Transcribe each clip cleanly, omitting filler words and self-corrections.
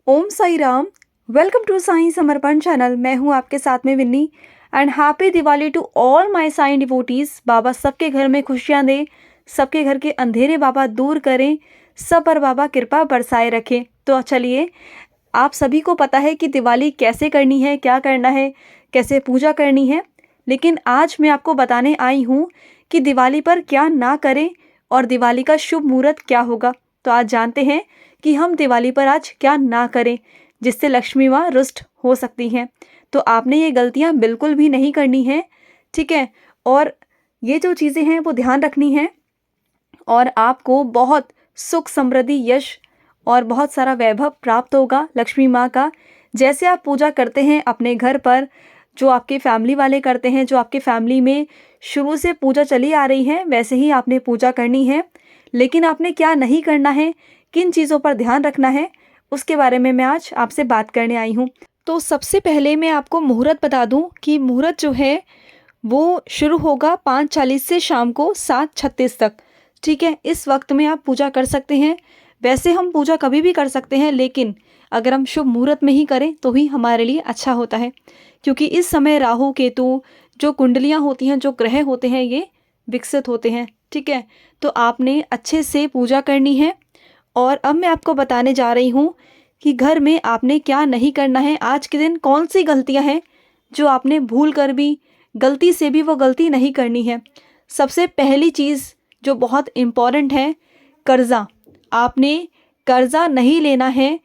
Om Sai Ram. Welcome to Sai Samarpan channel. मैं हूं आपके साथ में Vinni and happy Diwali to all my Sai devotees. Baba सबके घर में खुशियां दे, सबके घर के अंधेरे बाबा दूर करें, सब पर बाबा कृपा बरसाए रखें। तो चलिए, आप सभी को पता है कि दिवाली कैसे करनी है, क्या करना है, कैसे पूजा करनी है, लेकिन आज मैं आपको बताने आई हूँ कि दिवाली पर क्या ना करें और दिवाली का शुभ मुहूर्त क्या होगा। तो आज जानते हैं कि हम दिवाली पर आज क्या ना करें जिससे लक्ष्मी माँ रुष्ट हो सकती हैं। तो आपने ये गलतियाँ बिल्कुल भी नहीं करनी है, ठीक है। और ये जो चीज़ें हैं वो ध्यान रखनी है और आपको बहुत सुख, समृद्धि, यश और बहुत सारा वैभव प्राप्त होगा लक्ष्मी माँ का। जैसे आप पूजा करते हैं अपने घर पर, जो आपके फैमिली वाले करते हैं, जो आपके फैमिली में शुरू से पूजा चली आ रही है, वैसे ही आपने पूजा करनी है। लेकिन आपने क्या नहीं करना है, किन चीज़ों पर ध्यान रखना है, उसके बारे में मैं आज आपसे बात करने आई हूँ। तो सबसे पहले मैं आपको मुहूर्त बता दूँ कि मुहूर्त जो है वो शुरू होगा 5:40 से शाम को 7:36 तक, ठीक है। इस वक्त में आप पूजा कर सकते हैं। वैसे हम पूजा कभी भी कर सकते हैं, लेकिन अगर हम शुभ मुहूर्त में ही करें तो ही हमारे लिए अच्छा होता है, क्योंकि इस समय राहु केतु जो कुंडलियाँ होती हैं, जो ग्रह होते हैं, ये विकसित होते हैं, ठीक है। तो आपने अच्छे से पूजा करनी है। और अब मैं आपको बताने जा रही हूँ कि घर में आपने क्या नहीं करना है। आज के दिन कौन सी गलतियाँ हैं जो आपने भूल कर भी, गलती से भी वो गलती नहीं करनी है। सबसे पहली चीज़ जो बहुत इम्पॉर्टेंट है, कर्ज़ा। आपने कर्ज़ा नहीं लेना है।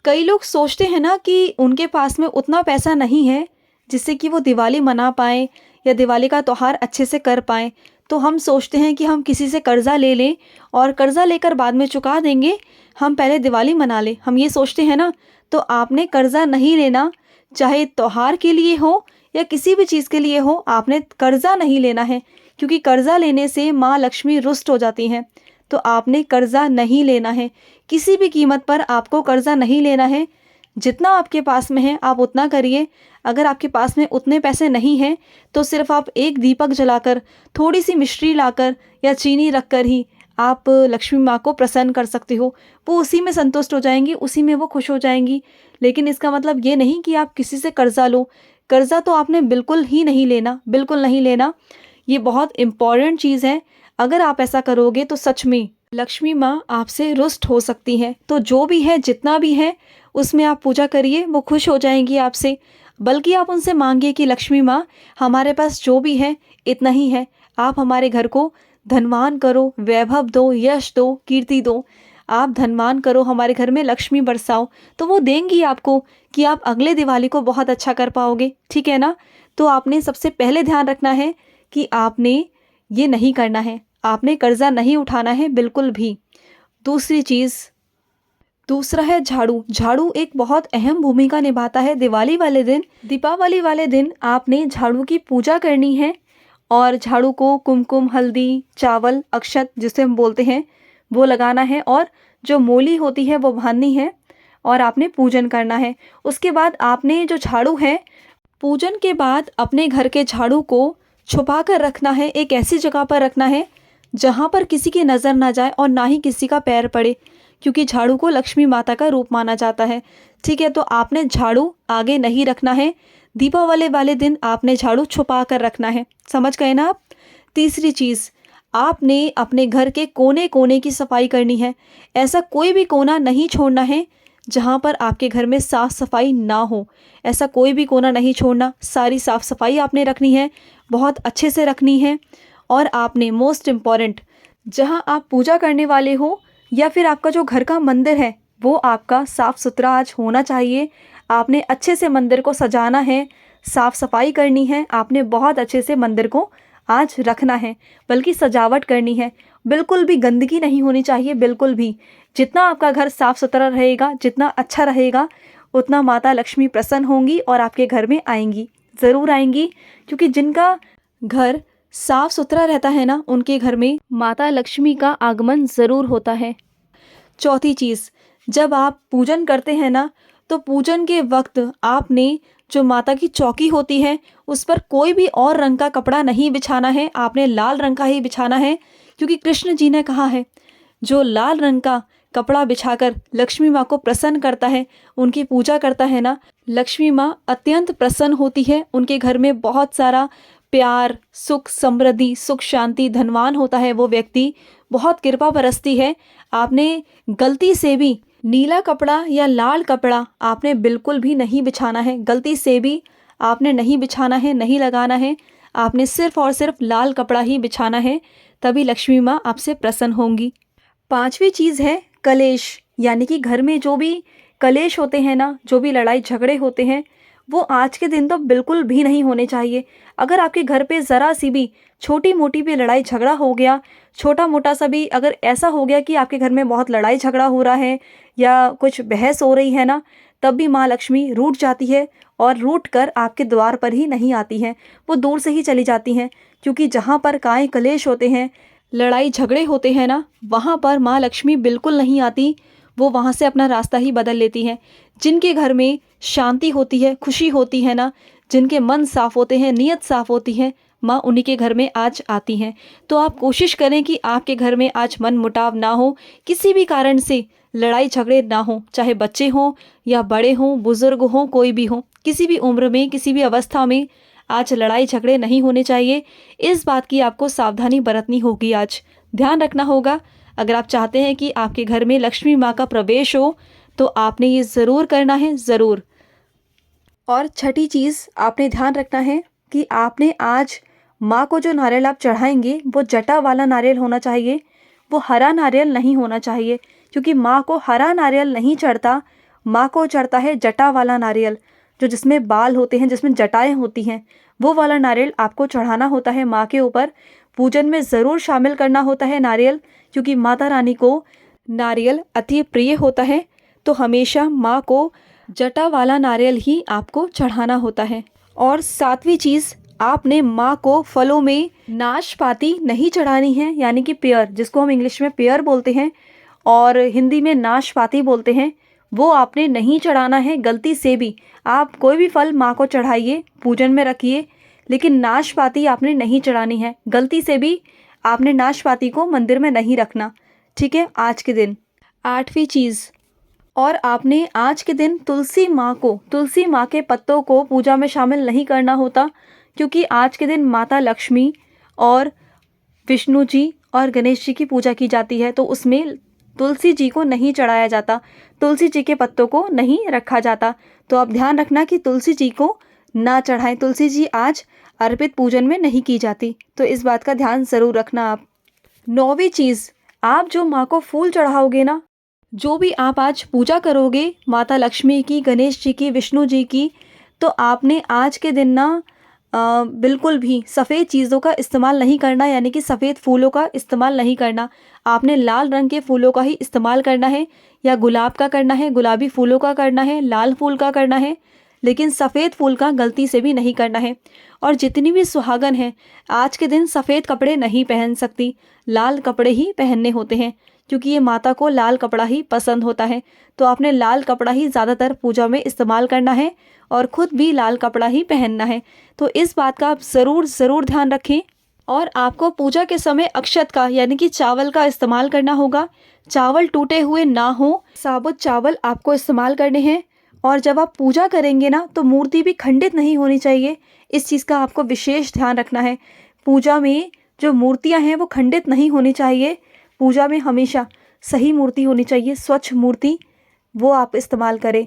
कई लोग सोचते हैं ना कि उनके पास में उतना पैसा नहीं है जिससे कि वो दिवाली मना पाएँ या दिवाली का त्यौहार अच्छे से कर पाएँ। तो हम सोचते हैं कि हम किसी से कर्ज़ा ले लें और कर्ज़ा लेकर बाद में चुका देंगे, हम पहले दिवाली मना लें, हम ये सोचते हैं ना। तो आपने कर्ज़ा नहीं लेना, चाहे त्यौहार के लिए हो या किसी भी चीज़ के लिए हो, आपने कर्ज़ा नहीं लेना है, क्योंकि कर्ज़ा लेने से माँ लक्ष्मी रुष्ट हो जाती हैं। तो आपने कर्ज़ा नहीं लेना है, किसी भी कीमत पर आपको कर्ज़ा नहीं लेना है। जितना आपके पास में है आप उतना करिए। अगर आपके पास में उतने पैसे नहीं हैं तो सिर्फ आप एक दीपक जलाकर, थोड़ी सी मिश्री लाकर या चीनी रखकर ही आप लक्ष्मी माँ को प्रसन्न कर सकते हो। वो उसी में संतुष्ट हो जाएंगी, उसी में वो खुश हो जाएंगी। लेकिन इसका मतलब ये नहीं कि आप किसी से कर्ज़ा लो। कर्ज़ा तो आपने बिल्कुल ही नहीं लेना, बिल्कुल नहीं लेना। ये बहुत इम्पॉर्टेंट चीज़ है। अगर आप ऐसा करोगे तो सच में लक्ष्मी माँ आपसे रुष्ट हो सकती हैं। तो जो भी है, जितना भी है, उसमें आप पूजा करिए, वो खुश हो जाएंगी आपसे। बल्कि आप उनसे मांगिए कि लक्ष्मी माँ, हमारे पास जो भी है इतना ही है, आप हमारे घर को धनवान करो, वैभव दो, यश दो, कीर्ति दो। आप धनवान करो, हमारे घर में लक्ष्मी बरसाओ। तो वो देंगी आपको कि आप अगले दिवाली को बहुत अच्छा कर पाओगे, ठीक है ना। तो आपने सबसे पहले ध्यान रखना है कि आपने ये नहीं करना है, आपने कर्ज़ा नहीं उठाना है बिल्कुल भी। दूसरी चीज़, दूसरा है झाड़ू। झाड़ू एक बहुत अहम भूमिका निभाता है दिवाली वाले दिन। दीपावली वाले दिन आपने झाड़ू की पूजा करनी है और झाड़ू को कुमकुम, हल्दी, चावल, अक्षत जिसे हम बोलते हैं, वो लगाना है और जो मोली होती है वो बांधनी है और आपने पूजन करना है। उसके बाद आपने जो झाड़ू है, पूजन के बाद अपने घर के झाड़ू को छुपा कर रखना है, एक ऐसी जगह पर रखना है जहाँ पर किसी की नज़र ना जाए और ना ही किसी का पैर पड़े, क्योंकि झाड़ू को लक्ष्मी माता का रूप माना जाता है, ठीक है। तो आपने झाड़ू आगे नहीं रखना है। दीपावली वाले दिन आपने झाड़ू छुपा कर रखना है, समझ गए ना आप। तीसरी चीज़, आपने अपने घर के कोने कोने की सफाई करनी है। ऐसा कोई भी कोना नहीं छोड़ना है जहाँ पर आपके घर में साफ़ सफाई ना हो। ऐसा कोई भी कोना नहीं छोड़ना, सारी साफ़ सफाई आपने रखनी है, बहुत अच्छे से रखनी है। और आपने मोस्ट इम्पॉर्टेंट, जहाँ आप पूजा करने वाले हो या फिर आपका जो घर का मंदिर है, वो आपका साफ़ सुथरा आज होना चाहिए। आपने अच्छे से मंदिर को सजाना है, साफ़ सफाई करनी है, आपने बहुत अच्छे से मंदिर को आज रखना है, बल्कि सजावट करनी है। बिल्कुल भी गंदगी नहीं होनी चाहिए, बिल्कुल भी। जितना आपका घर साफ़ सुथरा रहेगा, जितना अच्छा रहेगा, उतना माता लक्ष्मी प्रसन्न होंगी और आपके घर में आएंगी, ज़रूर आएंगी। क्योंकि जिनका घर साफ सुथरा रहता है ना, उनके घर में माता लक्ष्मी का आगमन ज़रूर होता है। चौथी चीज़, जब आप पूजन करते हैं ना, तो पूजन के वक्त आपने जो माता की चौकी होती है उस पर कोई भी और रंग का कपड़ा नहीं बिछाना है, आपने लाल रंग का ही बिछाना है। क्योंकि कृष्ण जी ने कहा है, जो लाल रंग का कपड़ा बिछाकर लक्ष्मी माँ को प्रसन्न करता है, उनकी पूजा करता है ना, लक्ष्मी माँ अत्यंत प्रसन्न होती है। उनके घर में बहुत सारा प्यार, सुख, समृद्धि, सुख, शांति, धनवान होता है वो व्यक्ति, बहुत कृपा बरसती है। आपने गलती से भी नीला कपड़ा या लाल कपड़ा आपने बिल्कुल भी नहीं बिछाना है। गलती से भी आपने नहीं बिछाना है, नहीं लगाना है। आपने सिर्फ और सिर्फ लाल कपड़ा ही बिछाना है, तभी लक्ष्मी माँ आपसे प्रसन्न होंगी। 5वीं चीज़ है कलेश, यानी कि घर में जो भी कलेश होते हैं ना, जो भी लड़ाई झगड़े होते हैं, वो आज के दिन तो बिल्कुल भी नहीं होने चाहिए। अगर आपके घर पे ज़रा सी भी छोटी मोटी भी लड़ाई झगड़ा हो गया, छोटा मोटा सा भी अगर ऐसा हो गया कि आपके घर में बहुत लड़ाई झगड़ा हो रहा है या कुछ बहस हो रही है ना, तब भी माँ लक्ष्मी रूठ जाती है और रूठ कर आपके द्वार पर ही नहीं आती हैं, वो दूर से ही चली जाती हैं। क्योंकि जहाँ पर काय कलेश होते हैं, लड़ाई झगड़े होते हैं ना, वहाँ पर माँ लक्ष्मी बिल्कुल नहीं आती, वो वहाँ से अपना रास्ता ही बदल लेती हैं। जिनके घर में शांति होती है, खुशी होती है ना, जिनके मन साफ़ होते हैं, नीयत साफ़ होती है, माँ उन्हीं के घर में आज आती हैं। तो आप कोशिश करें कि आपके घर में आज मन मुटाव ना हो, किसी भी कारण से लड़ाई झगड़े ना हो, चाहे बच्चे हों या बड़े हों, बुज़ुर्ग हों, कोई भी हो, किसी भी उम्र में, किसी भी अवस्था में आज लड़ाई झगड़े नहीं होने चाहिए। इस बात की आपको सावधानी बरतनी होगी, आज ध्यान रखना होगा। अगर आप चाहते हैं कि आपके घर में लक्ष्मी माँ का प्रवेश हो, तो आपने ये ज़रूर करना है, ज़रूर। और छठी चीज़ आपने ध्यान रखना है कि आपने आज माँ को जो नारियल आप चढ़ाएंगे वो जटा वाला नारियल होना चाहिए, वो हरा नारियल नहीं होना चाहिए। क्योंकि माँ को हरा नारियल नहीं चढ़ता, माँ को चढ़ता है जटा वाला नारियल, जो जिसमें बाल होते हैं, जिसमें जटाएं होती हैं, वो वाला नारियल आपको चढ़ाना होता है माँ के ऊपर। पूजन में ज़रूर शामिल करना होता है नारियल, क्योंकि माता रानी को नारियल अति प्रिय होता है। तो हमेशा माँ को जटा वाला नारियल ही आपको चढ़ाना होता है। और 7वीं चीज़, आपने माँ को फलों में नाशपाती नहीं चढ़ानी है, यानी कि पेयर, जिसको हम इंग्लिश में पेयर बोलते हैं और हिंदी में नाशपाती बोलते हैं, वो आपने नहीं चढ़ाना है गलती से भी। आप कोई भी फल माँ को चढ़ाइए, पूजन में रखिए, लेकिन नाशपाती आपने नहीं चढ़ानी है। गलती से भी आपने नाशपाती को मंदिर में नहीं रखना, ठीक है, आज के दिन। 8वीं चीज़, और आपने आज के दिन तुलसी माँ के पत्तों को पूजा में शामिल नहीं करना होता, क्योंकि आज के दिन माता लक्ष्मी और विष्णु जी और गणेश जी की पूजा की जाती है, तो उसमें तुलसी जी को नहीं चढ़ाया जाता, तुलसी जी के पत्तों को नहीं रखा जाता। तो आप ध्यान रखना कि तुलसी जी को ना चढ़ाएं, तुलसी जी आज अर्पित पूजन में नहीं की जाती, तो इस बात का ध्यान ज़रूर रखना आप। 9वीं चीज़, आप जो माँ को फूल चढ़ाओगे ना, जो भी आप आज पूजा करोगे माता लक्ष्मी की, गणेश जी की, विष्णु जी की, तो आपने आज के दिन ना बिल्कुल भी सफ़ेद चीज़ों का इस्तेमाल नहीं करना, यानी कि सफ़ेद फूलों का इस्तेमाल नहीं करना। आपने लाल रंग के फूलों का ही इस्तेमाल करना है, या गुलाब का करना है, गुलाबी फूलों का करना है, लाल फूल का करना है, लेकिन सफ़ेद फूल का गलती से भी नहीं करना है। और जितनी भी सुहागन हैं आज के दिन सफ़ेद कपड़े नहीं पहन सकती, लाल कपड़े ही पहनने होते हैं, क्योंकि ये माता को लाल कपड़ा ही पसंद होता है। तो आपने लाल कपड़ा ही ज़्यादातर पूजा में इस्तेमाल करना है और ख़ुद भी लाल कपड़ा ही पहनना है। तो इस बात का आप ज़रूर ध्यान रखें। और आपको पूजा के समय अक्षत का, यानी कि चावल का इस्तेमाल करना होगा। चावल टूटे हुए ना हो, साबुत चावल आपको इस्तेमाल करने हैं। और जब आप पूजा करेंगे ना, तो मूर्ति भी खंडित नहीं होनी चाहिए, इस चीज़ का आपको विशेष ध्यान रखना है। पूजा में जो मूर्तियाँ हैं वो खंडित नहीं होनी चाहिए, पूजा में हमेशा सही मूर्ति होनी चाहिए, स्वच्छ मूर्ति, वो आप इस्तेमाल करें।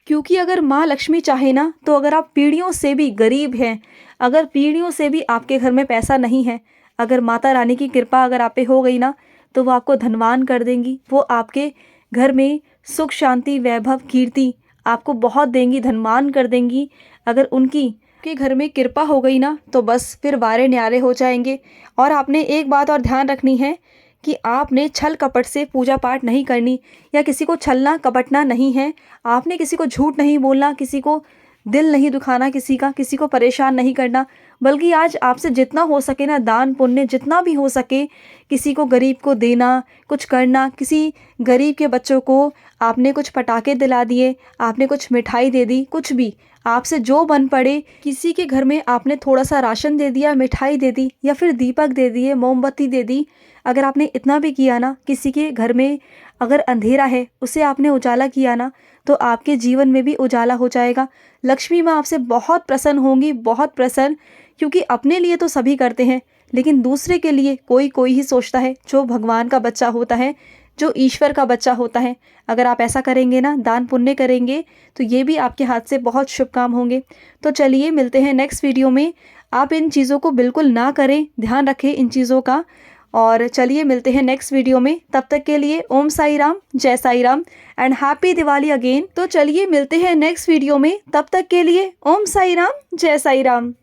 क्योंकि अगर माँ लक्ष्मी चाहे ना, तो अगर आप पीढ़ियों से भी गरीब हैं, अगर पीढ़ियों से भी आपके घर में पैसा नहीं है, अगर माता रानी की कृपा अगर आप पे हो गई ना, तो वो आपको धनवान कर देंगी। वो आपके घर में सुख, शांति, वैभव, कीर्ति आपको बहुत देंगी, धनवान कर देंगी। अगर उनकी के घर में कृपा हो गई ना, तो बस फिर वारे न्यारे हो जाएंगे। और आपने एक बात और ध्यान रखनी है कि आपने छल कपट से पूजा पाठ नहीं करनी, या किसी को छलना कपटना नहीं है। आपने किसी को झूठ नहीं बोलना, किसी को दिल नहीं दुखाना, किसी को परेशान नहीं करना, बल्कि आज आपसे जितना हो सके ना, दान पुण्य जितना भी हो सके, किसी को गरीब को देना, कुछ करना। किसी गरीब के बच्चों को आपने कुछ पटाखे दिला दिए, आपने कुछ मिठाई दे दी, कुछ भी आपसे जो बन पड़े, किसी के घर में आपने थोड़ा सा राशन दे दिया, मिठाई दे दी, या फिर दीपक दे दिए, मोमबत्ती दे दी। अगर आपने इतना भी किया ना, किसी के घर में अगर अंधेरा है उसे आपने उजाला किया ना, तो आपके जीवन में भी उजाला हो जाएगा। लक्ष्मी माँ आपसे बहुत प्रसन्न होंगी, बहुत प्रसन्न, क्योंकि अपने लिए तो सभी करते हैं, लेकिन दूसरे के लिए कोई कोई ही सोचता है, जो भगवान का बच्चा होता है, जो ईश्वर का बच्चा होता है। अगर आप ऐसा करेंगे ना, दान पुण्य करेंगे, तो ये भी आपके हाथ से बहुत शुभ काम होंगे। तो चलिए मिलते हैं नेक्स्ट वीडियो में। आप इन चीज़ों को बिल्कुल ना करें, ध्यान रखें इन चीज़ों का। और चलिए मिलते हैं नेक्स्ट वीडियो में, तब तक के लिए ओम साई राम, जय Sai Ram and happy Diwali again. तो चलिए मिलते हैं नेक्स्ट वीडियो में, तब तक के लिए ओम साई राम, जय साई राम।